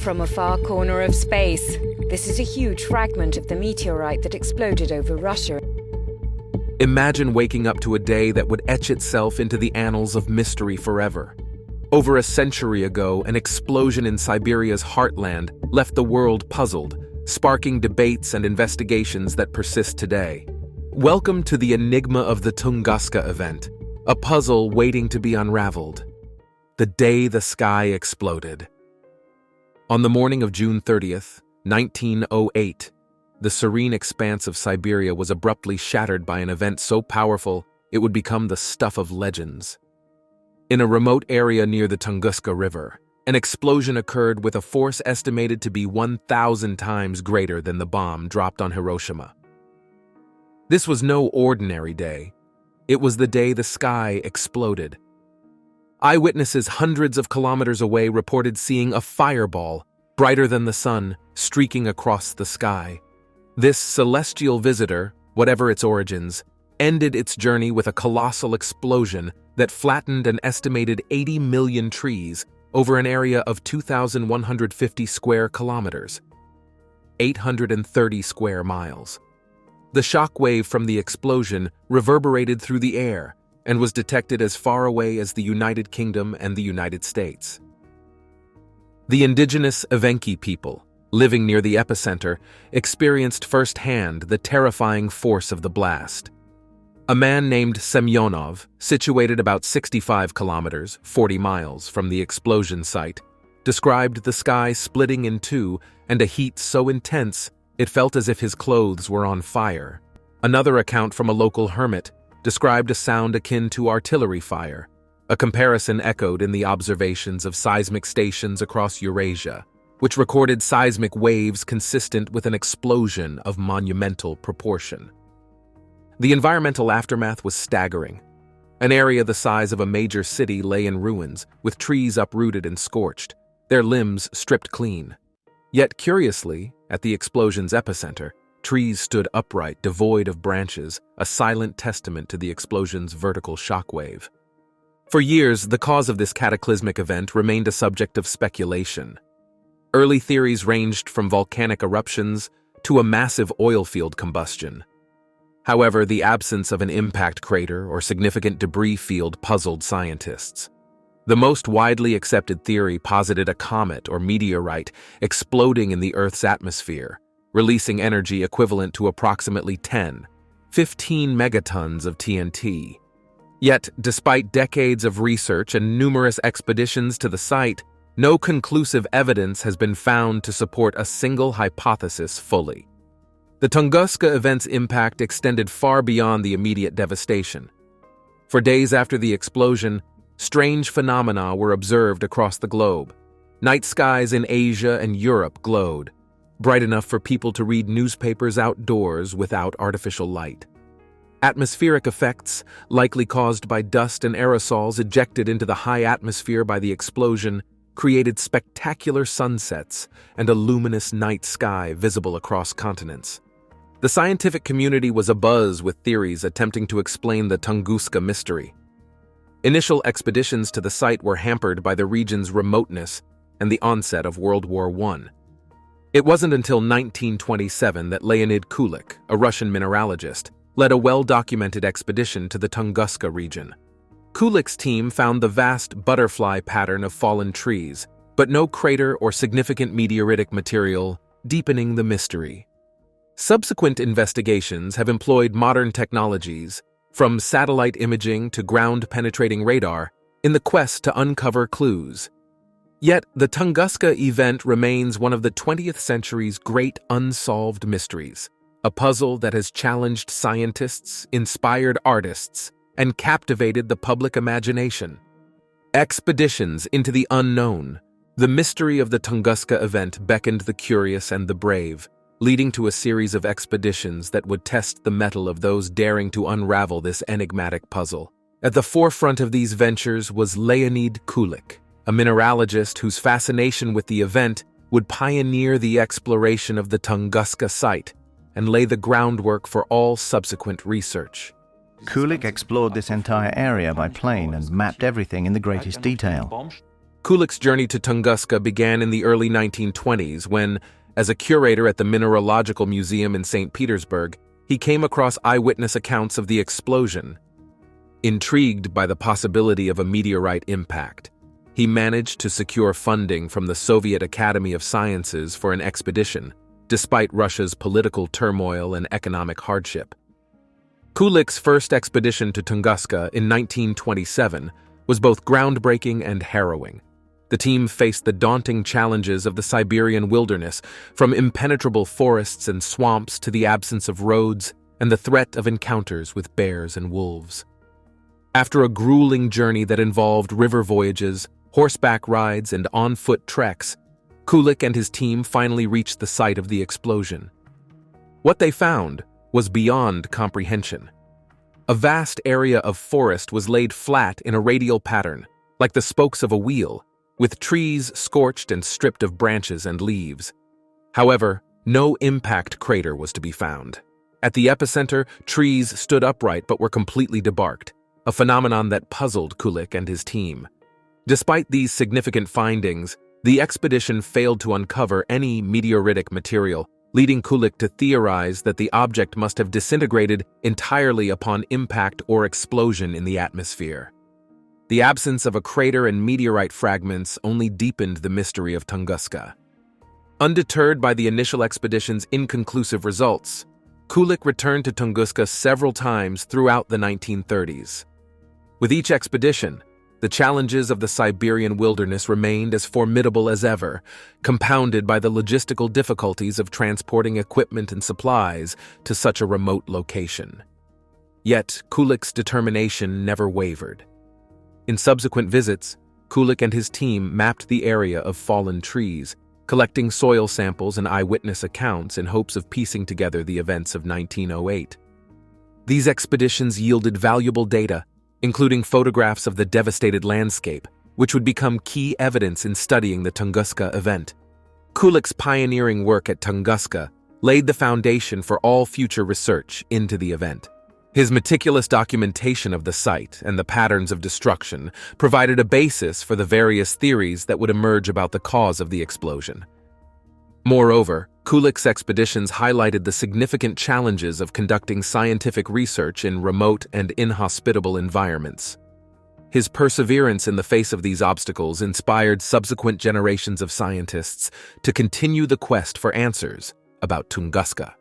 from a far corner of space. This is a huge fragment of the meteorite that exploded over Russia. Imagine waking up to a day that would etch itself into the annals of mystery forever. Over a century ago, an explosion in Siberia's heartland left the world puzzled, sparking debates and investigations that persist today. Welcome to the enigma of the Tunguska Event, a puzzle waiting to be unraveled. The day the sky exploded. On the morning of June 30th, 1908, the serene expanse of Siberia was abruptly shattered by an event so powerful it would become the stuff of legends. In a remote area near the Tunguska River, an explosion occurred with a force estimated to be 1,000 times greater than the bomb dropped on Hiroshima. This was no ordinary day. It was the day the sky exploded. Eyewitnesses hundreds of kilometers away reported seeing a fireball, brighter than the sun, streaking across the sky. This celestial visitor, whatever its origins, ended its journey with a colossal explosion that flattened an estimated 80 million trees over an area of 2,150 square kilometers, 830 square miles. The shock wave from the explosion reverberated through the air and was detected as far away as the United Kingdom and the United States. The indigenous Evenki people, living near the epicenter, experienced firsthand the terrifying force of the blast. A man named Semyonov, situated about 65 kilometers, 40 miles from the explosion site, described the sky splitting in two and a heat so intense it felt as if his clothes were on fire. Another account from a local hermit described a sound akin to artillery fire. A comparison echoed in the observations of seismic stations across Eurasia, which recorded seismic waves consistent with an explosion of monumental proportion. The environmental aftermath was staggering. An area the size of a major city lay in ruins, with trees uprooted and scorched, their limbs stripped clean. Yet curiously, at the explosion's epicenter, trees stood upright, devoid of branches, a silent testament to the explosion's vertical shockwave. For years, the cause of this cataclysmic event remained a subject of speculation. Early theories ranged from volcanic eruptions to a massive oil field combustion. However, the absence of an impact crater or significant debris field puzzled scientists. The most widely accepted theory posited a comet or meteorite exploding in the Earth's atmosphere, releasing energy equivalent to approximately 15 megatons of TNT. Yet, despite decades of research and numerous expeditions to the site, no conclusive evidence has been found to support a single hypothesis fully. The Tunguska Event's impact extended far beyond the immediate devastation. For days after the explosion, strange phenomena were observed across the globe. Night skies in Asia and Europe glowed, bright enough for people to read newspapers outdoors without artificial light. Atmospheric effects, likely caused by dust and aerosols ejected into the high atmosphere by the explosion, created spectacular sunsets and a luminous night sky visible across continents. The scientific community was abuzz with theories attempting to explain the Tunguska mystery. Initial expeditions to the site were hampered by the region's remoteness and the onset of World War I. It wasn't until 1927 that Leonid Kulik, a Russian mineralogist, led a well-documented expedition to the Tunguska region. Kulik's team found the vast butterfly pattern of fallen trees, but no crater or significant meteoritic material, deepening the mystery. Subsequent investigations have employed modern technologies, from satellite imaging to ground-penetrating radar, in the quest to uncover clues. Yet, the Tunguska event remains one of the 20th century's great unsolved mysteries, a puzzle that has challenged scientists, inspired artists, and captivated the public imagination. Expeditions into the unknown, the mystery of the Tunguska event beckoned the curious and the brave, leading to a series of expeditions that would test the mettle of those daring to unravel this enigmatic puzzle. At the forefront of these ventures was Leonid Kulik, a mineralogist whose fascination with the event would pioneer the exploration of the Tunguska site and lay the groundwork for all subsequent research. Kulik explored this entire area by plane and mapped everything in the greatest detail. Kulik's journey to Tunguska began in the early 1920s when, as a curator at the Mineralogical Museum in St. Petersburg, he came across eyewitness accounts of the explosion. Intrigued by the possibility of a meteorite impact, he managed to secure funding from the Soviet Academy of Sciences for an expedition, despite Russia's political turmoil and economic hardship. Kulik's first expedition to Tunguska in 1927 was both groundbreaking and harrowing. The team faced the daunting challenges of the Siberian wilderness, from impenetrable forests and swamps to the absence of roads and the threat of encounters with bears and wolves. After a grueling journey that involved river voyages, horseback rides, and on-foot treks, Kulik and his team finally reached the site of the explosion. What they found was beyond comprehension. A vast area of forest was laid flat in a radial pattern, like the spokes of a wheel, with trees scorched and stripped of branches and leaves. However, no impact crater was to be found. At the epicenter, trees stood upright but were completely debarked, a phenomenon that puzzled Kulik and his team. Despite these significant findings, the expedition failed to uncover any meteoritic material, leading Kulik to theorize that the object must have disintegrated entirely upon impact or explosion in the atmosphere. The absence of a crater and meteorite fragments only deepened the mystery of Tunguska. Undeterred by the initial expedition's inconclusive results, Kulik returned to Tunguska several times throughout the 1930s. With each expedition, the challenges of the Siberian wilderness remained as formidable as ever, compounded by the logistical difficulties of transporting equipment and supplies to such a remote location. Yet, Kulik's determination never wavered. In subsequent visits, Kulik and his team mapped the area of fallen trees, collecting soil samples and eyewitness accounts in hopes of piecing together the events of 1908. These expeditions yielded valuable data, including photographs of the devastated landscape, which would become key evidence in studying the Tunguska Event. Kulik's pioneering work at Tunguska laid the foundation for all future research into the event. His meticulous documentation of the site and the patterns of destruction provided a basis for the various theories that would emerge about the cause of the explosion. Moreover, Kulik's expeditions highlighted the significant challenges of conducting scientific research in remote and inhospitable environments. His perseverance in the face of these obstacles inspired subsequent generations of scientists to continue the quest for answers about Tunguska.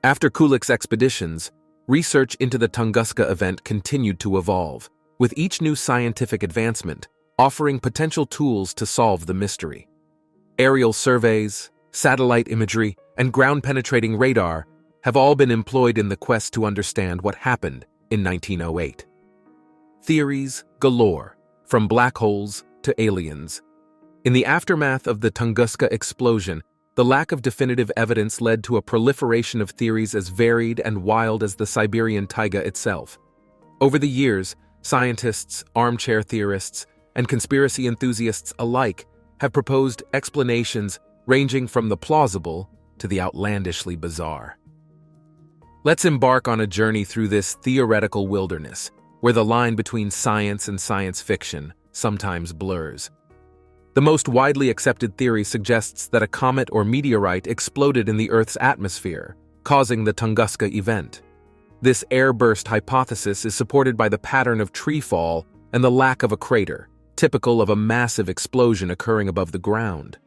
After Kulik's expeditions, research into the Tunguska Event continued to evolve, with each new scientific advancement offering potential tools to solve the mystery. Aerial surveys, satellite imagery, and ground-penetrating radar have all been employed in the quest to understand what happened in 1908. Theories galore, from black holes to aliens. In the aftermath of the Tunguska explosion, the lack of definitive evidence led to a proliferation of theories as varied and wild as the Siberian taiga itself. Over the years, scientists, armchair theorists, and conspiracy enthusiasts alike have proposed explanations ranging from the plausible to the outlandishly bizarre. Let's embark on a journey through this theoretical wilderness, where the line between science and science fiction sometimes blurs. The most widely accepted theory suggests that a comet or meteorite exploded in the Earth's atmosphere, causing the Tunguska Event. This airburst hypothesis is supported by the pattern of tree fall and the lack of a crater, typical of a massive explosion occurring above the ground.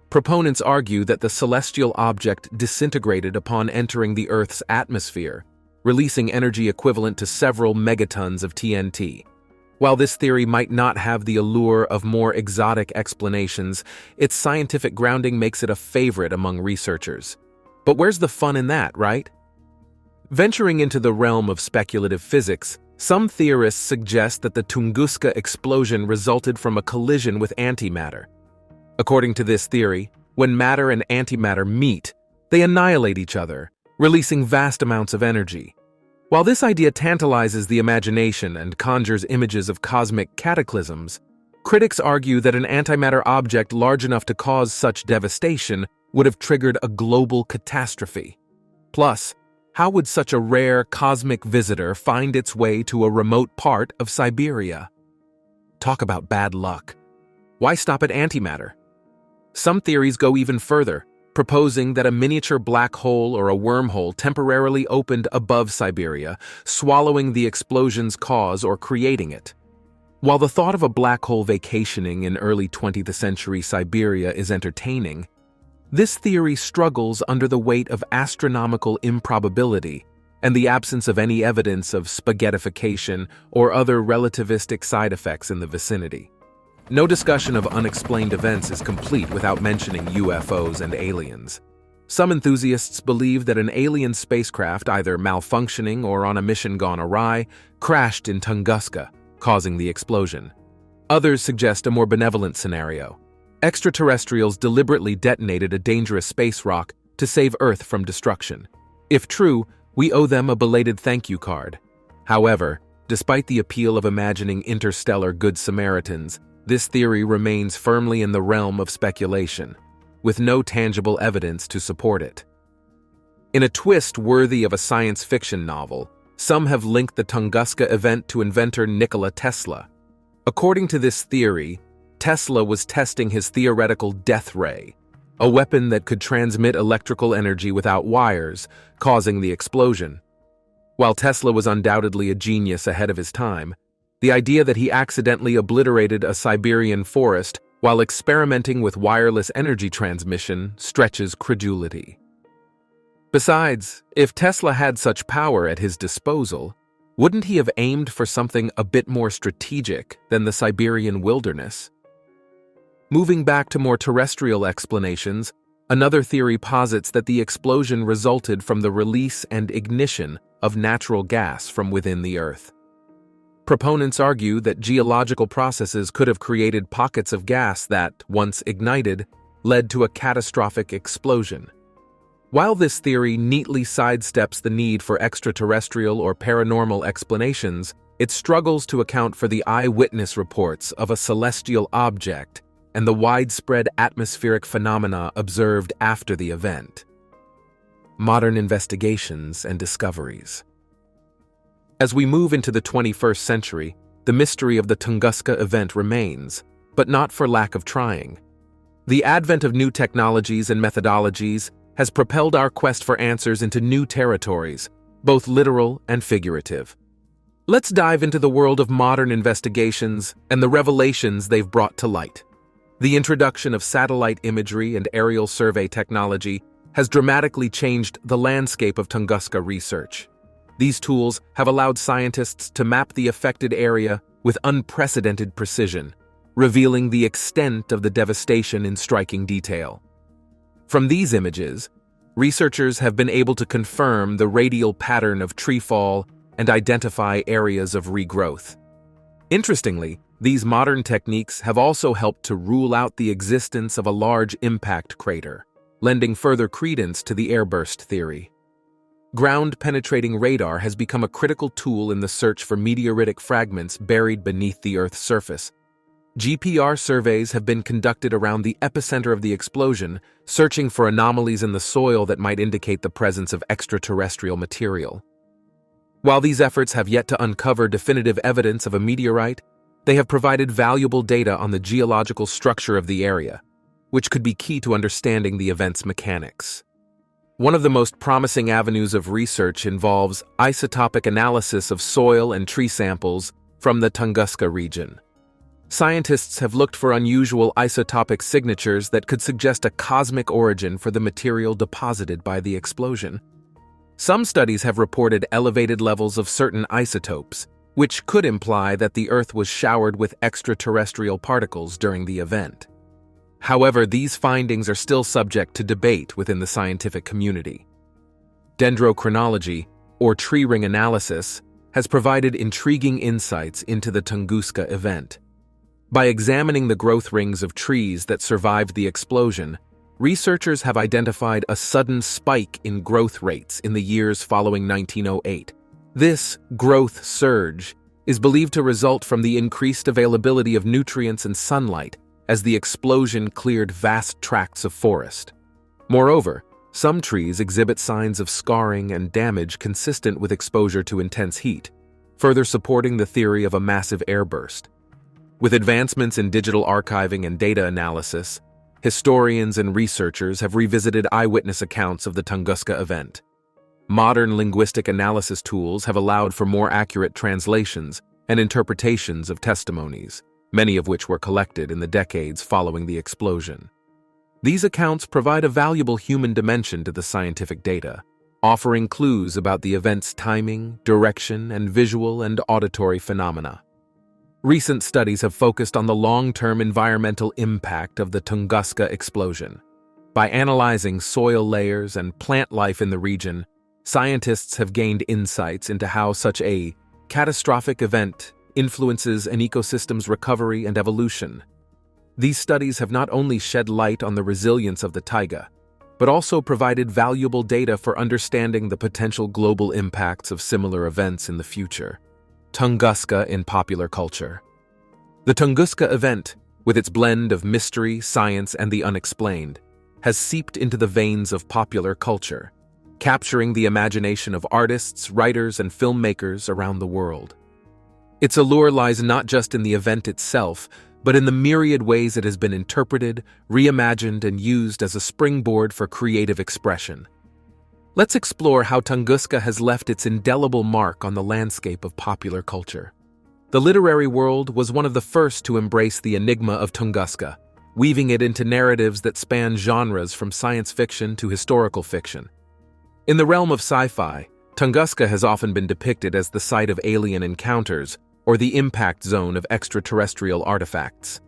Proponents argue that the celestial object disintegrated upon entering the Earth's atmosphere, releasing energy equivalent to several megatons of TNT. While this theory might not have the allure of more exotic explanations, its scientific grounding makes it a favorite among researchers. But where's the fun in that, right? Venturing into the realm of speculative physics, some theorists suggest that the Tunguska explosion resulted from a collision with antimatter. According to this theory, when matter and antimatter meet, they annihilate each other, releasing vast amounts of energy. While this idea tantalizes the imagination and conjures images of cosmic cataclysms, critics argue that an antimatter object large enough to cause such devastation would have triggered a global catastrophe. Plus, how would such a rare cosmic visitor find its way to a remote part of Siberia? Talk about bad luck. Why stop at antimatter? Some theories go even further, proposing that a miniature black hole or a wormhole temporarily opened above Siberia, swallowing the explosion's cause or creating it. While the thought of a black hole vacationing in early 20th century Siberia is entertaining, this theory struggles under the weight of astronomical improbability and the absence of any evidence of spaghettification or other relativistic side effects in the vicinity. No discussion of unexplained events is complete without mentioning UFOs and aliens. Some enthusiasts believe that an alien spacecraft, either malfunctioning or on a mission gone awry, crashed in Tunguska, causing the explosion. Others suggest a more benevolent scenario. Extraterrestrials deliberately detonated a dangerous space rock to save Earth from destruction. If true, we owe them a belated thank you card. However, despite the appeal of imagining interstellar Good Samaritans, this theory remains firmly in the realm of speculation, with no tangible evidence to support it. In a twist worthy of a science fiction novel, some have linked the Tunguska event to inventor Nikola Tesla. According to this theory, Tesla was testing his theoretical death ray, a weapon that could transmit electrical energy without wires, causing the explosion. While Tesla was undoubtedly a genius ahead of his time, the idea that he accidentally obliterated a Siberian forest while experimenting with wireless energy transmission stretches credulity. Besides, if Tesla had such power at his disposal, wouldn't he have aimed for something a bit more strategic than the Siberian wilderness? Moving back to more terrestrial explanations, another theory posits that the explosion resulted from the release and ignition of natural gas from within the Earth. Proponents argue that geological processes could have created pockets of gas that, once ignited, led to a catastrophic explosion. While this theory neatly sidesteps the need for extraterrestrial or paranormal explanations, it struggles to account for the eyewitness reports of a celestial object and the widespread atmospheric phenomena observed after the event. Modern investigations and discoveries. As we move into the 21st century, the mystery of the Tunguska event remains, but not for lack of trying. The advent of new technologies and methodologies has propelled our quest for answers into new territories, both literal and figurative. Let's dive into the world of modern investigations and the revelations they've brought to light. The introduction of satellite imagery and aerial survey technology has dramatically changed the landscape of Tunguska research. These tools have allowed scientists to map the affected area with unprecedented precision, revealing the extent of the devastation in striking detail. From these images, researchers have been able to confirm the radial pattern of treefall and identify areas of regrowth. Interestingly, these modern techniques have also helped to rule out the existence of a large impact crater, lending further credence to the airburst theory. Ground-penetrating radar has become a critical tool in the search for meteoritic fragments buried beneath the Earth's surface. GPR surveys have been conducted around the epicenter of the explosion, searching for anomalies in the soil that might indicate the presence of extraterrestrial material. While these efforts have yet to uncover definitive evidence of a meteorite, they have provided valuable data on the geological structure of the area, which could be key to understanding the event's mechanics. One of the most promising avenues of research involves isotopic analysis of soil and tree samples from the Tunguska region. Scientists have looked for unusual isotopic signatures that could suggest a cosmic origin for the material deposited by the explosion. Some studies have reported elevated levels of certain isotopes, which could imply that the Earth was showered with extraterrestrial particles during the event. However, these findings are still subject to debate within the scientific community. Dendrochronology, or tree ring analysis, has provided intriguing insights into the Tunguska event. By examining the growth rings of trees that survived the explosion, researchers have identified a sudden spike in growth rates in the years following 1908. This growth surge is believed to result from the increased availability of nutrients and sunlight as the explosion cleared vast tracts of forest. Moreover, some trees exhibit signs of scarring and damage consistent with exposure to intense heat, further supporting the theory of a massive airburst. With advancements in digital archiving and data analysis, historians and researchers have revisited eyewitness accounts of the Tunguska event. Modern linguistic analysis tools have allowed for more accurate translations and interpretations of testimonies, many of which were collected in the decades following the explosion. These accounts provide a valuable human dimension to the scientific data, offering clues about the event's timing, direction, and visual and auditory phenomena. Recent studies have focused on the long-term environmental impact of the Tunguska explosion. By analyzing soil layers and plant life in the region, scientists have gained insights into how such a catastrophic event influences an ecosystem's recovery and evolution. These studies have not only shed light on the resilience of the taiga, but also provided valuable data for understanding the potential global impacts of similar events in the future. Tunguska in popular culture. The Tunguska event, with its blend of mystery, science, and the unexplained, has seeped into the veins of popular culture, capturing the imagination of artists, writers, and filmmakers around the world. Its allure lies not just in the event itself, but in the myriad ways it has been interpreted, reimagined, and used as a springboard for creative expression. Let's explore how Tunguska has left its indelible mark on the landscape of popular culture. The literary world was one of the first to embrace the enigma of Tunguska, weaving it into narratives that span genres from science fiction to historical fiction. In the realm of sci-fi, Tunguska has often been depicted as the site of alien encounters or the impact zone of extraterrestrial artifacts.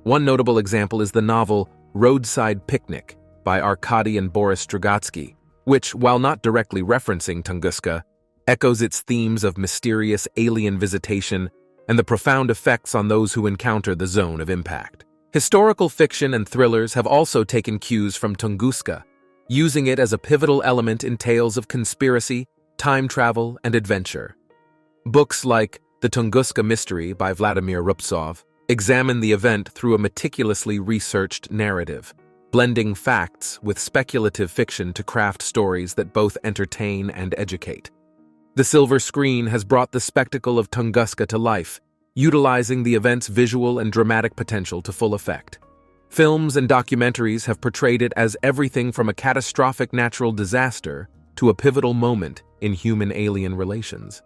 One notable example is the novel Roadside Picnic by Arkady and Boris Strugatsky, which, while not directly referencing Tunguska, echoes its themes of mysterious alien visitation and the profound effects on those who encounter the zone of impact. Historical fiction and thrillers have also taken cues from Tunguska, using it as a pivotal element in tales of conspiracy, time travel, and adventure. Books like The Tunguska Mystery by Vladimir Ruptsov examine the event through a meticulously researched narrative, blending facts with speculative fiction to craft stories that both entertain and educate. The silver screen has brought the spectacle of Tunguska to life, utilizing the event's visual and dramatic potential to full effect. Films and documentaries have portrayed it as everything from a catastrophic natural disaster to a pivotal moment in human-alien relations.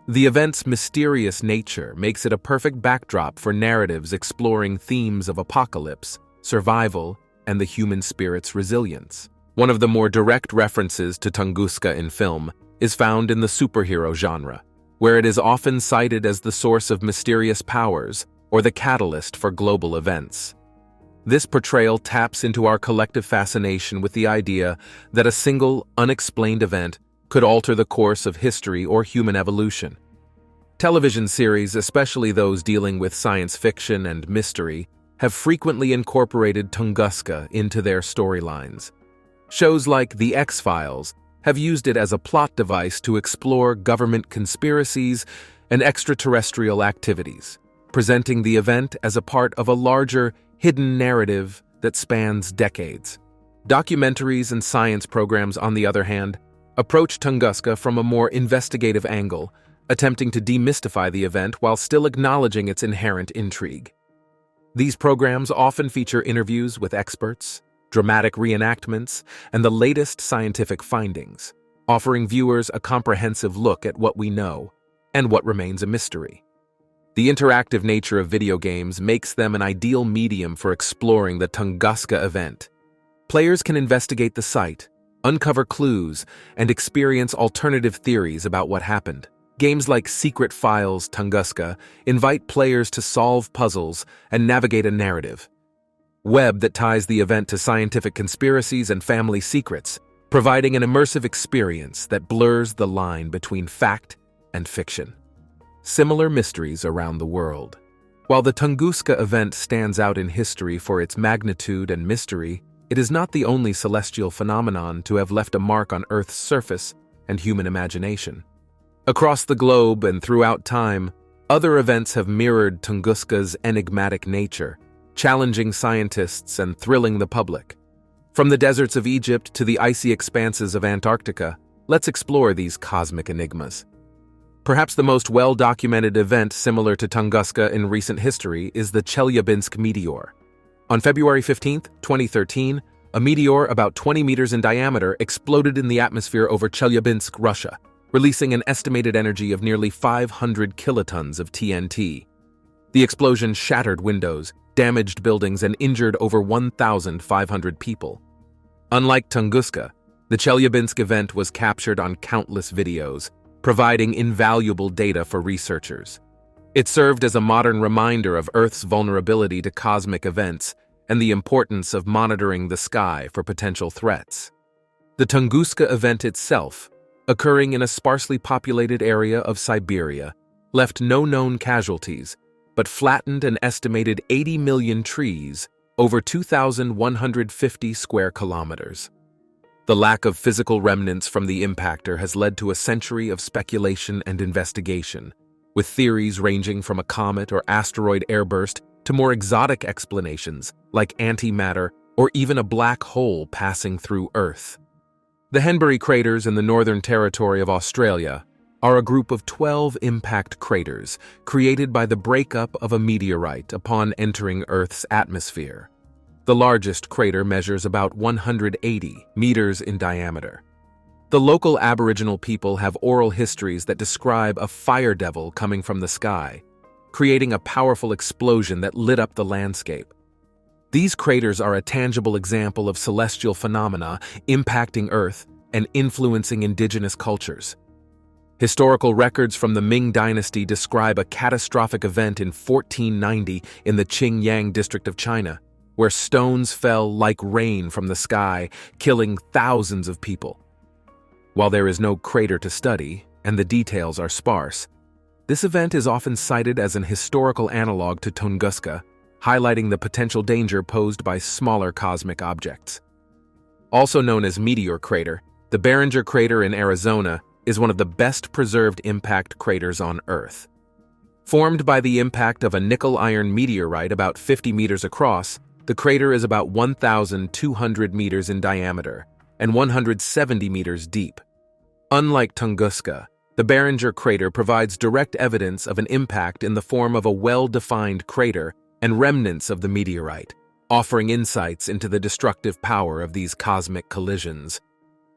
The event's mysterious nature makes it a perfect backdrop for narratives exploring themes of apocalypse, survival, and the human spirit's resilience. One of the more direct references to Tunguska in film is found in the superhero genre, where it is often cited as the source of mysterious powers or the catalyst for global events. This portrayal taps into our collective fascination with the idea that a single, unexplained event could alter the course of history or human evolution. Television series, especially those dealing with science fiction and mystery, have frequently incorporated Tunguska into their storylines. Shows like The X-Files have used it as a plot device to explore government conspiracies and extraterrestrial activities, presenting the event as a part of a larger, hidden narrative that spans decades. Documentaries and science programs, on the other hand, approach Tunguska from a more investigative angle, attempting to demystify the event while still acknowledging its inherent intrigue. These programs often feature interviews with experts, dramatic reenactments, and the latest scientific findings, offering viewers a comprehensive look at what we know and what remains a mystery. The interactive nature of video games makes them an ideal medium for exploring the Tunguska event. Players can investigate the site, uncover clues, and experience alternative theories about what happened. Games like Secret Files Tunguska invite players to solve puzzles and navigate a narrative web that ties the event to scientific conspiracies and family secrets, providing an immersive experience that blurs the line between fact and fiction. Similar mysteries around the world. While the Tunguska event stands out in history for its magnitude and mystery, it is not the only celestial phenomenon to have left a mark on Earth's surface and human imagination. Across the globe and throughout time, other events have mirrored Tunguska's enigmatic nature, challenging scientists and thrilling the public. From the deserts of Egypt to the icy expanses of Antarctica, let's explore these cosmic enigmas. Perhaps the most well-documented event similar to Tunguska in recent history is the Chelyabinsk meteor. On February 15, 2013, a meteor about 20 meters in diameter exploded in the atmosphere over Chelyabinsk, Russia, releasing an estimated energy of nearly 500 kilotons of TNT. The explosion shattered windows, damaged buildings, and injured over 1,500 people. Unlike Tunguska, the Chelyabinsk event was captured on countless videos, providing invaluable data for researchers. It served as a modern reminder of Earth's vulnerability to cosmic events and the importance of monitoring the sky for potential threats. The Tunguska event itself, occurring in a sparsely populated area of Siberia, left no known casualties, but flattened an estimated 80 million trees over 2,150 square kilometers. The lack of physical remnants from the impactor has led to a century of speculation and investigation, with theories ranging from a comet or asteroid airburst to more exotic explanations like antimatter or even a black hole passing through Earth. The Henbury craters in the Northern Territory of Australia are a group of 12 impact craters created by the breakup of a meteorite upon entering Earth's atmosphere. The largest crater measures about 180 meters in diameter. The local Aboriginal people have oral histories that describe a fire devil coming from the sky, creating a powerful explosion that lit up the landscape. These craters are a tangible example of celestial phenomena impacting Earth and influencing indigenous cultures. Historical records from the Ming Dynasty describe a catastrophic event in 1490 in the Qingyang district of China, where stones fell like rain from the sky, killing thousands of people. While there is no crater to study, and the details are sparse, this event is often cited as an historical analog to Tunguska, highlighting the potential danger posed by smaller cosmic objects. Also known as Meteor Crater, the Barringer Crater in Arizona is one of the best-preserved impact craters on Earth. Formed by the impact of a nickel-iron meteorite about 50 meters across, the crater is about 1,200 meters in diameter and 170 meters deep. Unlike Tunguska, the Barringer crater provides direct evidence of an impact in the form of a well-defined crater and remnants of the meteorite, offering insights into the destructive power of these cosmic collisions.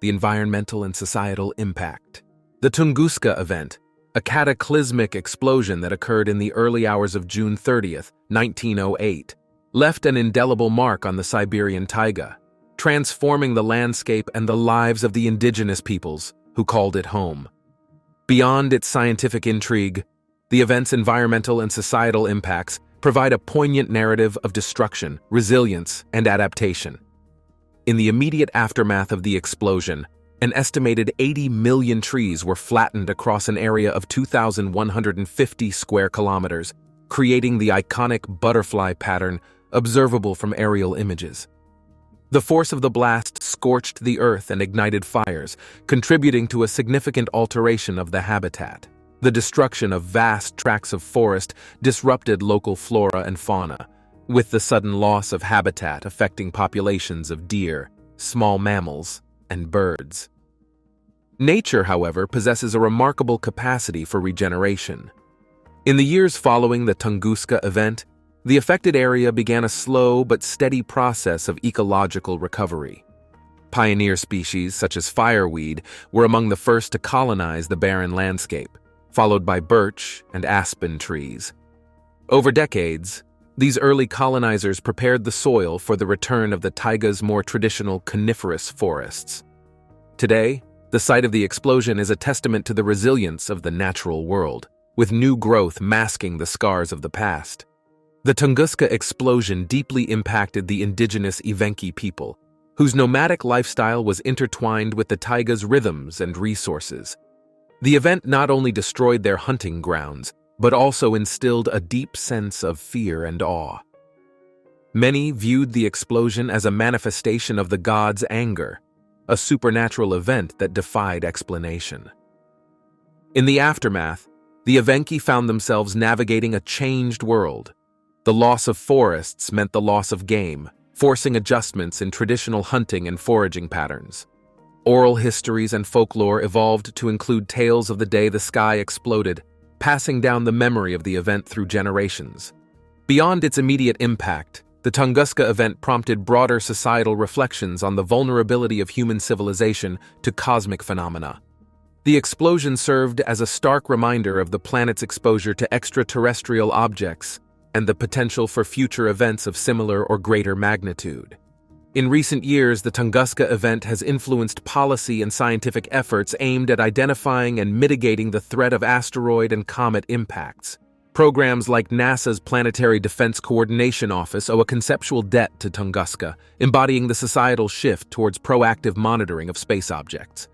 The environmental and societal impact. The Tunguska Event, a cataclysmic explosion that occurred in the early hours of June 30th, 1908, left an indelible mark on the Siberian taiga, transforming the landscape and the lives of the indigenous peoples who called it home. Beyond its scientific intrigue, the event's environmental and societal impacts provide a poignant narrative of destruction, resilience, and adaptation. In the immediate aftermath of the explosion, an estimated 80 million trees were flattened across an area of 2,150 square kilometers, creating the iconic butterfly pattern observable from aerial images. The force of the blast scorched the earth and ignited fires, contributing to a significant alteration of the habitat. The destruction of vast tracts of forest disrupted local flora and fauna, with the sudden loss of habitat affecting populations of deer, small mammals, and birds. Nature, however, possesses a remarkable capacity for regeneration. In the years following the Tunguska event, the affected area began a slow but steady process of ecological recovery. Pioneer species such as fireweed were among the first to colonize the barren landscape, followed by birch and aspen trees. Over decades, these early colonizers prepared the soil for the return of the taiga's more traditional coniferous forests. Today, the site of the explosion is a testament to the resilience of the natural world, with new growth masking the scars of the past. The Tunguska explosion deeply impacted the indigenous Evenki people, whose nomadic lifestyle was intertwined with the taiga's rhythms and resources. The event not only destroyed their hunting grounds, but also instilled a deep sense of fear and awe. Many viewed the explosion as a manifestation of the gods' anger, a supernatural event that defied explanation. In the aftermath, the Evenki found themselves navigating a changed world. The loss of forests meant the loss of game, forcing adjustments in traditional hunting and foraging patterns. Oral histories and folklore evolved to include tales of the day the sky exploded, passing down the memory of the event through generations. Beyond its immediate impact, the Tunguska event prompted broader societal reflections on the vulnerability of human civilization to cosmic phenomena. The explosion served as a stark reminder of the planet's exposure to extraterrestrial objects and the potential for future events of similar or greater magnitude. In recent years, the Tunguska event has influenced policy and scientific efforts aimed at identifying and mitigating the threat of asteroid and comet impacts. Programs like NASA's Planetary Defense Coordination Office owe a conceptual debt to Tunguska, embodying the societal shift towards proactive monitoring of space objects.